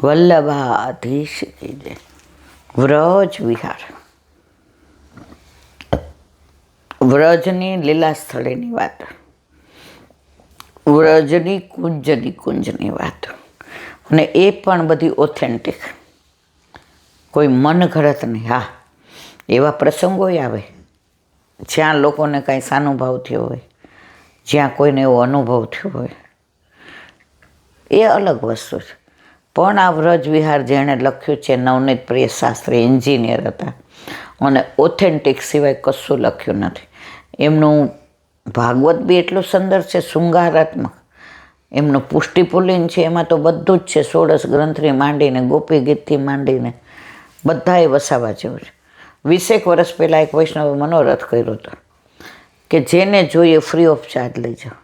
વલ્લભાધીશ કી જય. વ્રજ વિહાર, વ્રજની લીલા સ્થળેની વાત, વ્રજની કુંજની વાત, અને એ પણ બધી ઓથેન્ટિક, કોઈ મન ઘડત નહીં. હા, એવા પ્રસંગો આવે જ્યાં લોકોને કાંઈ સાનુભાવ થયો હોય, જ્યાં કોઈને એવો અનુભવ થયો હોય, એ અલગ વસ્તુ છે. પણ આ વ્રજ વિહાર જેણે લખ્યું છે, નવનીત પ્રિય શાસ્ત્રી એન્જિનિયર હતા અને ઓથેન્ટિક સિવાય કશું લખ્યું નથી. એમનું ભાગવત બી એટલું સુંદર છે, શૃંગારાત્મક. એમનું પુષ્ટિપુલિન છે, એમાં તો બધું જ છે, 16 ગ્રંથથી માંડીને ગોપી ગીતથી માંડીને બધાએ વસાવા જેવું છે. 20 વર્ષ પહેલાં એક વૈષ્ણવે મનોરથ કર્યો હતો કે જેને જોઈએ ફ્રી ઓફ ચાર્જ લઈ જાઓ.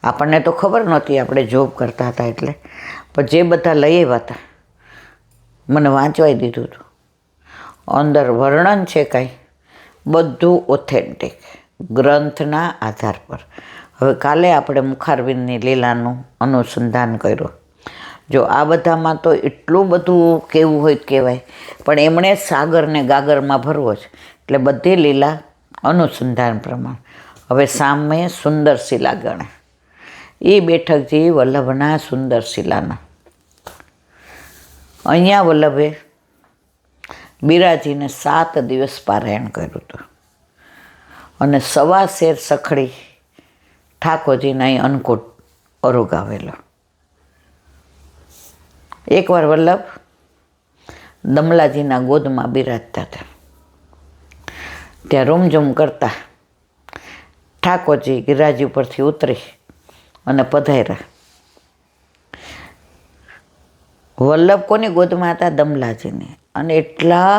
આપણને તો ખબર નહોતી, આપણે જોબ કરતા હતા એટલે, પણ જે બધા લઈ આવ્યા હતા મને વાંચવાઈ દીધું હતું. અંદર વર્ણન છે કાંઈ, બધું ઓથેન્ટિક ગ્રંથના આધાર પર. હવે કાલે આપણે મુખારવિંદની લીલાનું અનુસંધાન કર્યું. જો આ બધામાં તો એટલું બધું કહેવું હોય કહેવાય, પણ એમણે સાગરને ગાગરમાં ભરવો છે, એટલે બધી લીલા અનુસંધાન પ્રમાણે. હવે સામે સુંદર શિલા ગણે, એ બેઠકજી વલ્લભના સુંદર શિલાના. અહીંયા વલ્લભે બિરાજીને 7 દિવસ પારાયણ કર્યું હતું અને 1.25 શેર સખડી ઠાકોરજીના અહીં અન્નકૂટ ઓરોગાવેલો. એકવાર વલ્લભ દમલાજીના ગોદમાં બિરાજતા હતા, ત્યાં રૂમઝૂમ કરતા ઠાકોરજી ગિરાજી ઉપરથી ઉતરી અને પધાર્યા. વલ્લભ કોની ગોદમાં હતા? દમલાજીની. અને એટલા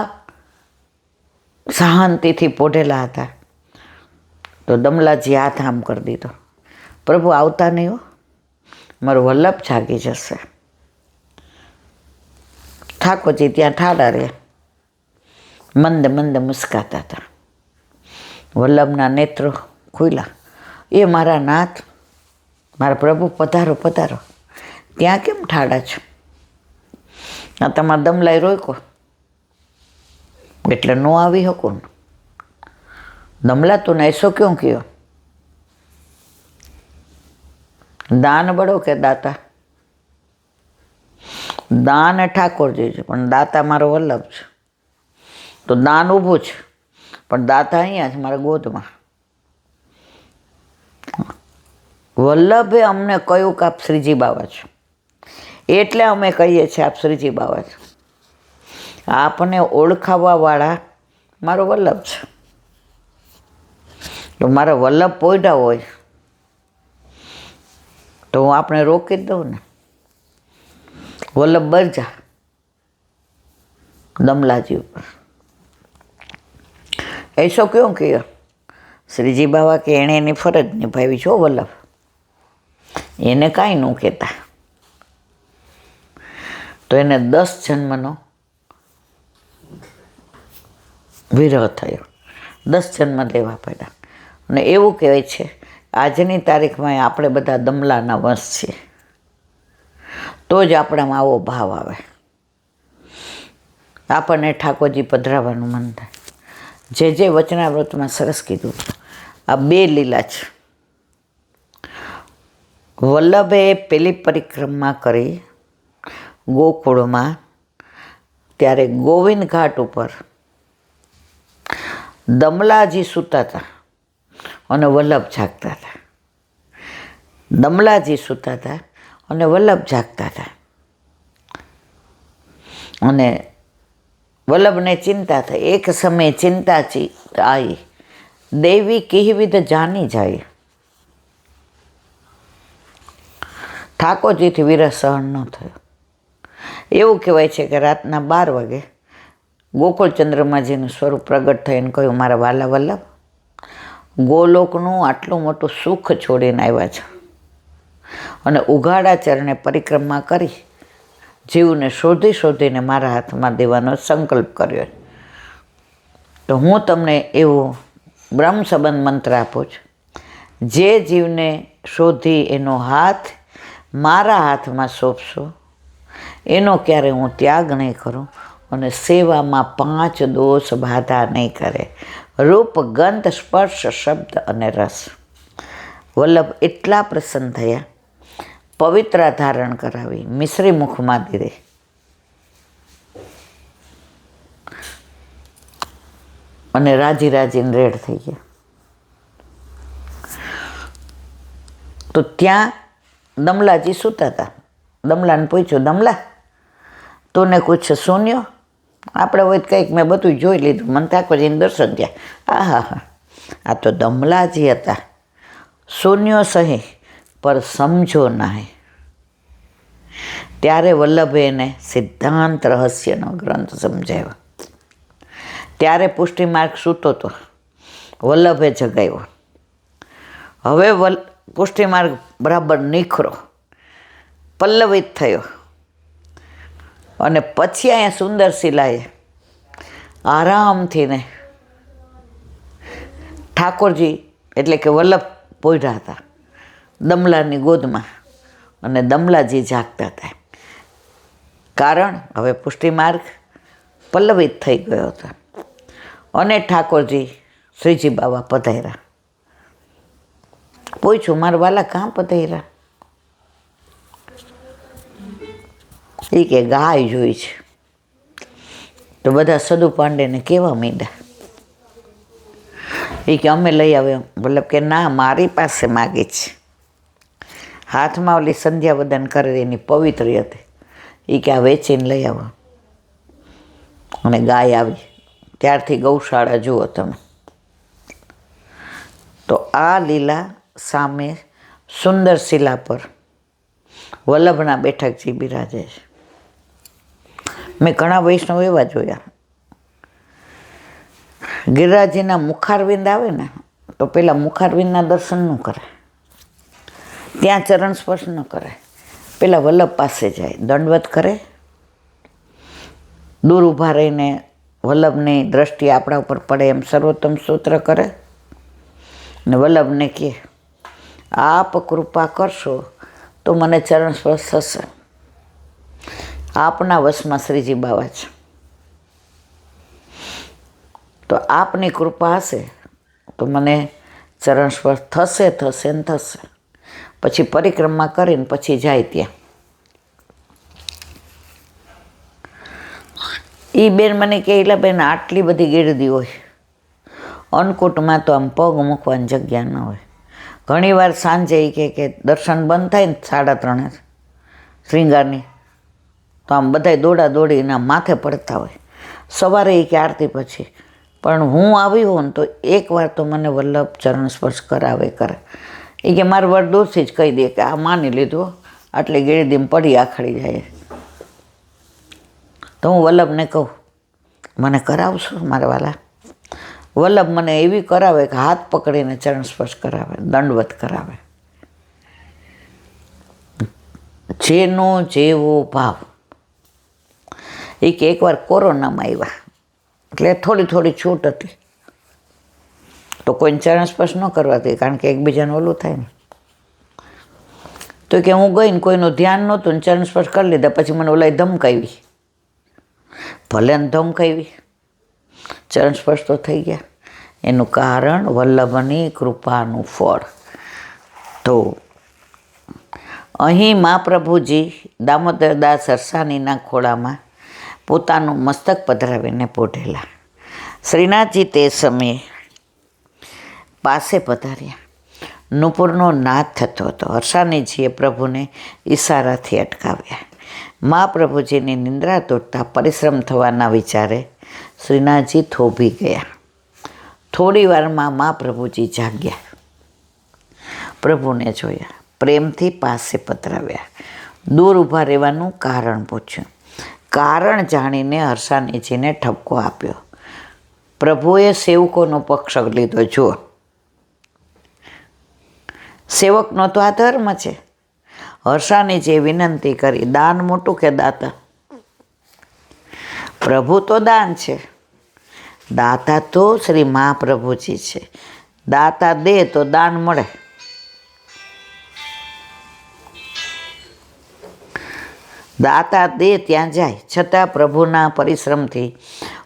શાંતિથી પોઢેલા હતા તો દમલાજી હાથ આમ કરી દીધો, પ્રભુ આવતા નહીં હો, મારો વલ્લભ જાગી જશે. ઠાકોરજી ત્યાં ઠાડા રહ્યા, મંદ મંદ મુસ્કાતા હતા. વલ્લભના નેત્રો ખુલ્યા. એ મારા નાથ, મારા પ્રભુ, પધારો પધારો. ત્યાં કેમ ઠાડા છો? આ તમારા દમલાઈ રોક્યો એટલે ન આવી શકું. દમલા તું એસો ક્यों કયો? દાન બળો કે દાતા? દાન ઠાકોરજી છે, પણ દાતા મારો વલ્લભ છે. તો દાન ઊભું છે, પણ દાતા અહીંયા છે મારા ગોદમાં. વલ્લભે અમને કહ્યું કે આપ શ્રીજી બાવા છો, એટલે અમે કહીએ છીએ આપ શ્રીજી બાવા છો. આપને ઓળખાવાવાળા મારો વલ્લભ છે. તો મારા વલ્લભ પોઈડા હોય તો હું આપણે રોકી જ દઉં ને. વલ્લભ બરજા દમલાજી ઉપર. એસો ક્यों કયો? શ્રીજી બાવા કે એણે એની ફરજ નિભાવી છો વલ્લભ, એને કાંઈ ન કહેતા. તો એને 10 જન્મનો વિરહ થયો, 10 જન્મ લેવા પડ્યા. અને એવું કહેવાય છે આજની તારીખમાં આપણે બધા દમલાના વંશ છીએ, તો જ આપણામાં આવો ભાવ આવે, આપણને ઠાકોરજી પધરાવવાનું મન થાય. જે વચનાવ્રતમાં સરસ કીધું. આ 2 લીલા છે. વલ્લભે પેલી પરિક્રમા કરી ગોકુળમાં, ત્યારે ગોવિંદ ઘાટ ઉપર દમલાજી સૂતા હતા અને વલ્લભ જાગતા હતા. દમલાજી સૂતા હતા અને વલ્લભ જાગતા હતા. અને વલ્લભને ચિંતા થઈ. એક સમયે ચિંતા આવી, દેવી કિહવિધ જાની જાય. ઠાકોરજીથી વિરહ સહન ન થયો. એવું કહેવાય છે કે રાતના 12 વાગે ગોકુળ ચંદ્રમાજીનું સ્વરૂપ પ્રગટ થઈને કહ્યું, મારા વાલા વલ્લભ, ગોલોકનું આટલું મોટું સુખ છોડીને આવ્યા છે અને ઉઘાડા ચરણે પરિક્રમા કરી જીવને શોધીને મારા હાથમાં દેવાનો સંકલ્પ કર્યો. તો હું તમને એવો બ્રહ્મ સંબંધ મંત્ર આપું છું, જે જીવને શોધી એનો હાથ મારા હાથમાં સોંપશો એનો ક્યારે હું ત્યાગ નહીં કરું અને સેવામાં 5 દોષ બાધા નહીં કરે. રૂપ, ગંધ, સ્પર્શ, શબ્દ અને રસ. વલ્લભ એટલા પ્રસન્ન થયા, પવિત્રા ધારણ કરાવી, મિશ્રી મુખમાં દીધી. અને રાજી રાજીને રેડ થઈ ગયા. તો ત્યાં દમલાજી સૂતા હતા. દમલાને પૂછ્યું, દમલા તોને કુછ સુન્યો? આપણે હોય તો કંઈક મેં બધું જોઈ લીધું, મને ઠાકોરજીને દર્શન થયા. હા, આ તો દમલાજી હતા. શૂન્યો સહી પર સમજો નાય. ત્યારે વલ્લભે એને સિદ્ધાંત રહસ્યનો ગ્રંથ સમજાવ્યો. ત્યારે પુષ્ટિમાર્ગ સૂતો હતો, વલ્લભે જગાવ્યો. હવે પુષ્ટિમાર્ગ બરાબર નીખરો, પલ્લવિત થયો. અને પછી અહીંયા સુંદર શિલાએ આરામથી ને ઠાકોરજી એટલે કે વલ્લભ પોઢ્યા હતા દમલાની ગોદમાં, અને દમલાજી જાગતા હતા. કારણ હવે પુષ્ટિમાર્ગ પલ્લવિત થઈ ગયો હતો. અને ઠાકોરજી શ્રીજી બાવા પધાર્યા. પૂછ્યું, મારા વાલા કાં પધાર્યા? એ કે ગાય જોઈ છે. તો બધા સદુ પાંડેને કેવા માંડ્યા. એ કે અમે લઈ આવ્યા. વલ્લભ કે ના, મારી પાસે માગી છે. હાથમાં ઓલી સંધ્યાવદન કરે એની પવિત્રી હતી. એ કે આ વેચીને લઈ આવો. અને ગાય આવી. ત્યારથી ગૌશાળા જુઓ તમે. તો આ લીલા સામે સુંદર શિલા પર વલ્લભના બેઠકજી બિરાજે છે. મેં ઘણા વૈષ્ણવ એવા જોયા, ગિરિરાજજીના મુખારવિંદ આવે ને તો પેલા મુખારવિંદના દર્શન ન કરે, ત્યાં ચરણ સ્પર્શ ન કરે, પેલા વલ્લભ પાસે જાય, દંડવત કરે, દૂર ઊભા રહીને વલ્લભની દ્રષ્ટિ આપણા ઉપર પડે એમ સર્વોત્તમ સ્તોત્ર કરે ને વલ્લભને કહે, આપ કૃપા કરશો તો મને ચરણ સ્પર્શ થશે. આપના વશમાં શ્રીજી બાવા છે, તો આપની કૃપા હશે તો મને ચરણ સ્પર્શ થશે થશે ને થશે. પછી પરિક્રમા કરીને પછી જાય ત્યાં. એ બેન મને કહે, એટલે બેન આટલી બધી ગીરદી હોય, અન્નકૂટમાં તો આમ પગ મૂકવાની જગ્યા ન હોય. ઘણીવાર સાંજે કે દર્શન બંધ થાય ને 3:30 શ્રીંગારની, તો આમ બધાય દોડા દોડીને માથે પડતા હોય. સવારે કે આરતી પછી પણ હું આવી હોઉં ને તો એકવાર તો મને વલ્લભ ચરણ સ્પર્શ કરાવે કરે. એ કે મારા વર દૂરથી જ કહી દે કે આ માની લીધું, આટલી ગીરદીમાં પડી આખડી જાય. તો હું વલ્લભને કહું, મને કરાવશો મારા વાલા? વલ્લભ મને એવી કરાવે કે હાથ પકડીને ચરણ સ્પર્શ કરાવે, દંડવત કરાવે. જેનો જેવો ભાવ. એ કે એકવાર કોરોનામાં આવ્યા એટલે થોડી છૂટ હતી, તો કોઈને ચરણ સ્પર્શ ન કરવા દે, કારણ કે એકબીજાનું ઓલું થાય ને. તો કે હું ગઈ ને કોઈનું ધ્યાન નહોતું ને ચરણ સ્પર્શ કરી લીધા. પછી મને ઓલા ધમકાવી, ભલે ને ધમકાવી, ચરણ સ્પર્શ તો થઈ ગયા. એનું કારણ વલ્લભની કૃપાનું ફળ. તો અહીં મહાપ્રભુજી દામોદરદાસ હરસાણીના ખોળામાં પોતાનું મસ્તક પધરાવીને પોઢેલા. શ્રીનાથજી તે સમયે પાસે પધાર્યા. નુપુરનો નાદ થતો હતો. હરસાણીજીએ પ્રભુને ઈશારાથી અટકાવ્યા. મહાપ્રભુજીની નિંદ્રા તૂટતા પરિશ્રમ થવાના વિચારે શ્રીનાથજી થોભી ગયા. થોડી વારમાં મહાપ્રભુજી જાગ્યા. પ્રભુને જોયા, પ્રેમથી પાસે પધરાવ્યા. દૂર ઊભા રહેવાનું કારણ પૂછ્યું. કારણ જાણીને હરસાણીજીને ઠપકો આપ્યો. પ્રભુએ સેવકોનો પક્ષ લીધો. જુઓ, સેવકનો તો આ ધર્મ છે. હરસાણીજીએ વિનંતી કરી, દાન મોટું કે દાતા? પ્રભુ તો દાન છે, દાતા તો શ્રી મહાપ્રભુજી છે. દાતા દે તો દાન મળે. દાતા દે ત્યાં જાય, છતાં પ્રભુના પરિશ્રમથી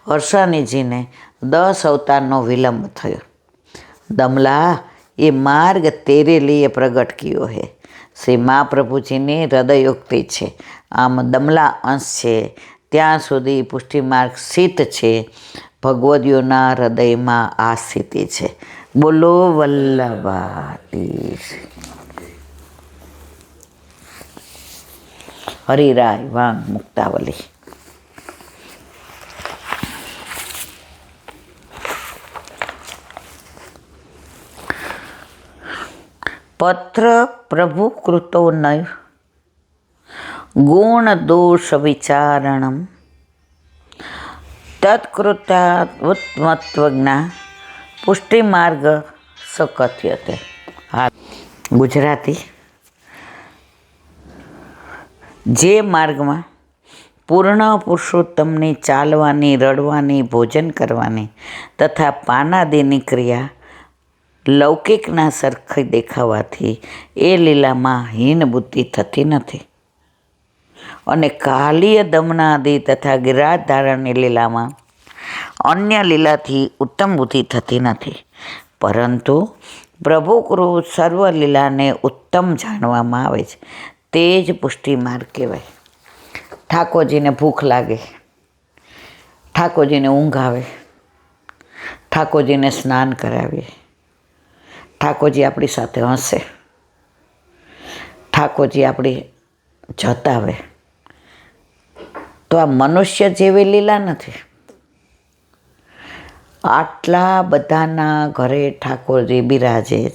હર્ષાનીજીને 10 અવતારનો વિલંબ થયો. દમલા એ માર્ગ તેરે લીએ પ્રગટ કિયો હે. શ્રી મહાપ્રભુજીની હૃદયોક્તિ છે. આમ દમલા અંશ છે ત્યાં સુધી પુષ્ટિ માર્ગ સ્થિત છે. ભગવદીઓના હૃદયમાં આ સ્થિતિ છે. બોલો વલ્લભાધીશ. હરિરાય વાંગ મુક્તાવલી. પત્ર પ્રભુ કૃતો નય ગુણ દોષ વિચારણમ તત્કૃતાત્મત્વજ્ઞા પુષ્ટિ માર્ગ સકથ્યતે. હા, ગુજરાતી. જે માર્ગમાં પૂર્ણ પુરુષોત્તમની ચાલવાની, રડવાની, ભોજન કરવાની તથા પાનાદિની ક્રિયા લૌકિકના સરખી દેખાવાથી એ લીલામાં હીન બુદ્ધિ થતી નથી, અને કાલીય દમનાદિ તથા ગિરાજ ધારણની લીલામાં અન્ય લીલાથી ઉત્તમ બુદ્ધિ થતી નથી. પરંતુ પ્રભુ કૃ સર્વ લીલાને ઉત્તમ જાણવામાં આવે છે. તે જ પુષ્ટિ માર્ગ કહેવાય. ઠાકોરજીને ભૂખ લાગે, ઠાકોરજીને ઊંઘ આવે, ઠાકોરજીને સ્નાન કરાવીએ, ઠાકોરજી આપણી સાથે હસે, ઠાકોરજી આપણી જતાવે, તો આ મનુષ્ય જેવી લીલા નથી. આટલા બધાના ઘરે ઠાકોરજી બિરાજે જ,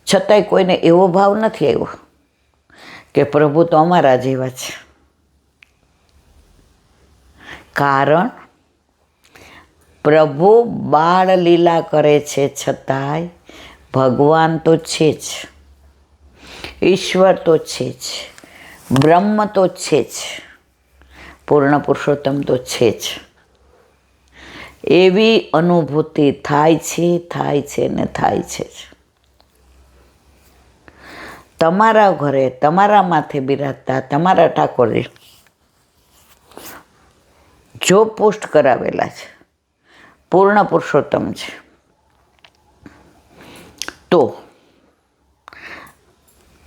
છતાંય કોઈને એવો ભાવ નથી આવ્યો કે પ્રભુ તો અમારા જેવા છે. કારણ પ્રભુ બાળ લીલા કરે છે, છતાંય ભગવાન તો છે જ, ઈશ્વર તો છે જ, બ્રહ્મ તો છે જ, પૂર્ણ પુરુષોત્તમ તો છે જ. એવી અનુભૂતિ થાય છે ને થાય છે જ. તમારા ઘરે તમારા માથે બિરાજતા તમારા ઠાકોરજી જો પુષ્ટ કરાવેલા છે, પૂર્ણ પુરુષોત્તમ છે, તો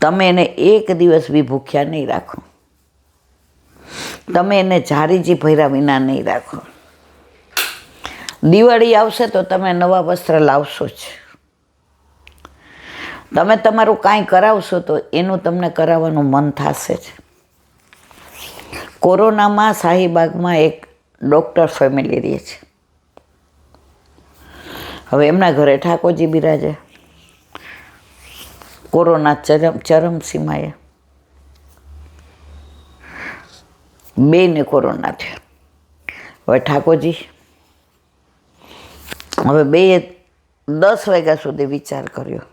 તમે એને એક દિવસ બી ભૂખ્યા નહીં રાખો, તમે એને ઝારીજી ભર્યા વિના નહીં રાખો. દિવાળી આવશે તો તમે નવા વસ્ત્ર લાવશો જ. તમે તમારું કાંઈ કરાવશો તો એનું તમને કરાવવાનું મન થશે જ. કોરોનામાં શાહીબાગમાં એક ડૉક્ટર ફેમિલી રહે છે. હવે એમના ઘરે ઠાકોરજી બિરાજે, કોરોના ચરમસીમાએ, બેયને કોરોના થયો. હવે ઠાકોરજી હવે બેય 10 વાગ્યા સુધી વિચાર કર્યો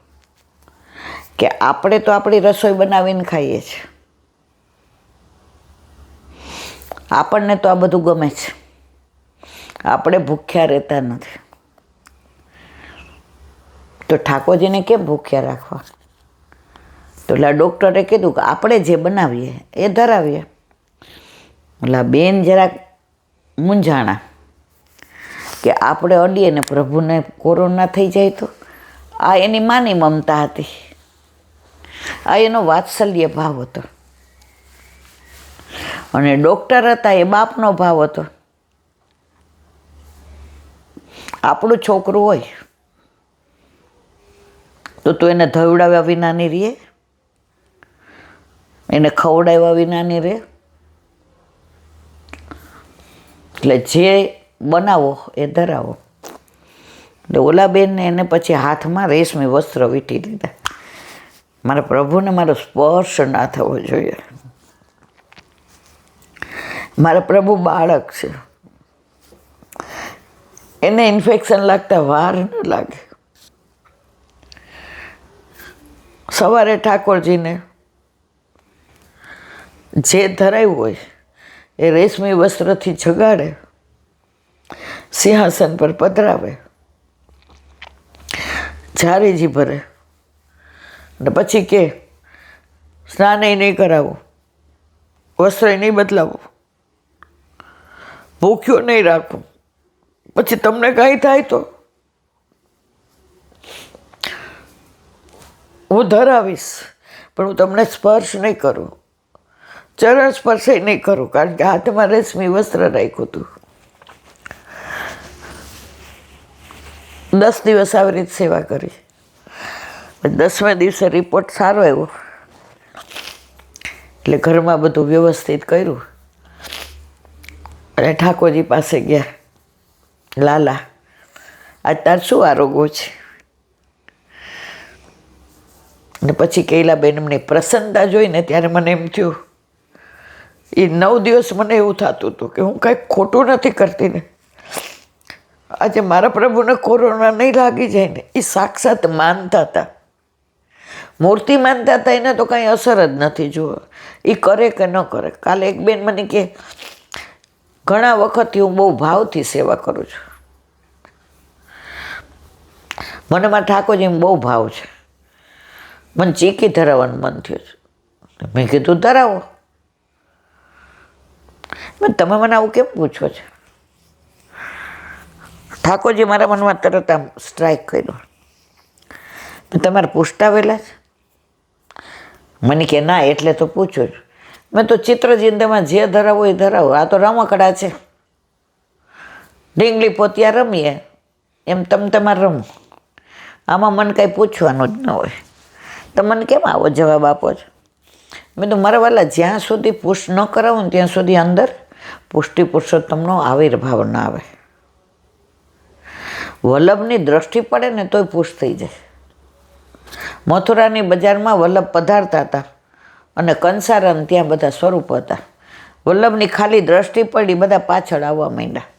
કે આપણે તો આપણી રસોઈ બનાવીને ખાઈએ છીએ, આપણને તો આ બધું ગમે છે, આપણે ભૂખ્યા રહેતા નથી, તો ઠાકોરજીને કેમ ભૂખ્યા રાખવા? તો ઓલા ડૉક્ટરે કીધું કે આપણે જે બનાવીએ એ ધરાવીએ. ઓલા બેન જરાક મૂંઝાણા કે આપણે અડીએ ને પ્રભુને કોરોના થઈ જાય તો. આ એની માની મમતા હતી, આ એનો વાત્સલ્ય ભાવ હતો. અને ડૉક્ટર હતા એ બાપનો ભાવ હતો. આપણું છોકરું હોય તો તું એને ધવડાવ્યા વિના નહીં રહે, એને ખવડાવ્યા વિના નહીં રહે. એટલે જે બનાવો એ ધરાવો. એટલે ઓલા બેનને એને પછી હાથમાં રેશમી વસ્ત્ર વીંટી દીધા. મારા પ્રભુને મારો સ્પર્શ ના થવો જોઈએ. મારા પ્રભુ બાળક છે, એને ઇન્ફેક્શન લાગતા વાર ન લાગે. સવારે ઠાકોરજીને જે ધરાયું હોય એ રેશમી વસ્ત્રથી જગાડે, સિંહાસન પર પધરાવે, ઝારીજી ભરે, ને પછી કે સ્નાન નહીં કરાવું, વસ્ત્ર નહીં બદલાવું, ભૂખ્યો નહીં રાખું, પછી તમને કાંઈ થાય તો હું ધરાવીશ, પણ હું તમને સ્પર્શ નહીં કરું, ચરણ સ્પર્શ નહીં કરું, કારણ કે હાથમાં રેશમી વસ્ત્ર રાખ્યું હતું. 10 દિવસ આવી રીતે સેવા કરી. 10મા દિવસે રિપોર્ટ સારો આવ્યો, એટલે ઘરમાં બધું વ્યવસ્થિત કર્યું અને ઠાકોરજી પાસે ગયા. લાલા, આજ તાર શું આરોગો છે? ને પછી કૈલાબેન એમની પ્રસન્નતા જોઈને ત્યારે મને એમ થયું, એ 9 દિવસ મને એવું થતું હતું કે હું કાંઈક ખોટું નથી કરતી ને, આજે મારા પ્રભુને કોરોના નહીં લાગી જાય ને. એ સાક્ષાત માનતા હતા, મૂર્તિ માનતા હતા, એને તો કાંઈ અસર જ નથી. જુઓ એ કરે કે ન કરે. કાલે એક બેન મને કહે, ઘણા વખતથી હું બહુ ભાવથી સેવા કરું છું, મને મારા ઠાકોરજીને બહુ ભાવ છે, મને ચીકી ધરાવવાનું મન થયું છે. મેં કીધું ધરાવો. તમે મને આવું કેમ પૂછો છો? ઠાકોરજી મારા મનમાં તરત આમ સ્ટ્રાઇક કર્યો. તમારે પૂછતાવેલા છે? મને કે ના, એટલે તો પૂછો જ. મેં તો ચિત્રજિંદામાં જે ધરાવો એ ધરાવો, આ તો રમકડા છે, ઢીંગલી પોતિયા રમીએ એમ તમારે રમો, આમાં મને કાંઈ પૂછવાનું જ ન હોય. તો મને કેમ આવો જવાબ આપો છો? મેં તો મારા વાલા, જ્યાં સુધી પુષ્ટ ન કરાવું ને ત્યાં સુધી અંદર પુષ્ટિ પુરુષોત્તમનો આવિર્ભાવ ના આવે. વલ્લભની દ્રષ્ટિ પડે ને તોય પુષ્ટ થઈ જાય. મથુરાની બજારમાં વલ્લભ પધારતા હતા અને કંસારાને ત્યાં બધા સ્વરૂપ હતા. વલ્લભની ખાલી દ્રષ્ટિ પડી, બધા પાછળ આવવા માંડ્યા.